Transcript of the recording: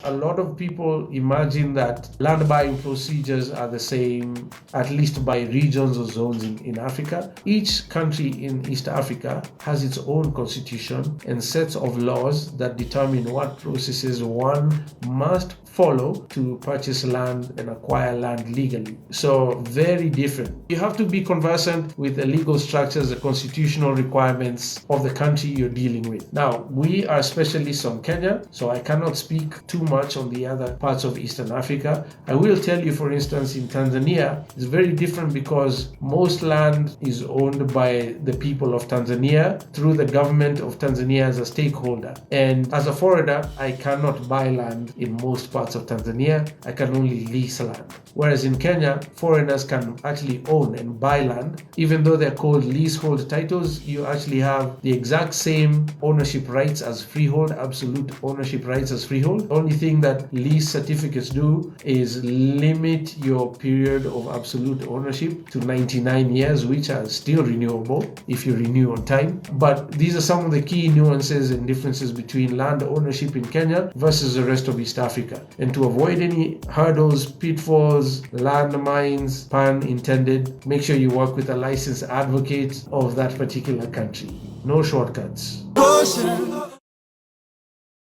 A lot of people imagine that land buying procedures are the same, at least by regions or zones in Africa. Each country in East Africa has its own constitution and sets of laws that determine what processes one must follow to purchase land and acquire land legally. So very different. You have to be conversant with the legal structures, the constitutional requirements of the country you're dealing with. Now, we are specialists on Kenya, so I cannot speak too much on the other parts of Eastern Africa. I will tell you, for instance, in Tanzania, it's very different because most land is owned by the people of Tanzania through the government of Tanzania as a stakeholder. And as a foreigner, I cannot buy land in most parts of Tanzania. I can only lease land. Whereas in Kenya, foreigners can actually own and buy land. Even though they're called leasehold titles, you actually have the exact same ownership rights as freehold, absolute ownership rights as freehold. The only thing that lease certificates do is limit your period of absolute ownership to 99 years, which are still renewable if you renew on time. But these are some of the key nuances and differences between land ownership in Kenya versus the rest of East Africa. And to avoid any hurdles, pitfalls, landmines, pun intended, make sure you work with a licensed advocate of that particular country. No shortcuts. Goshen.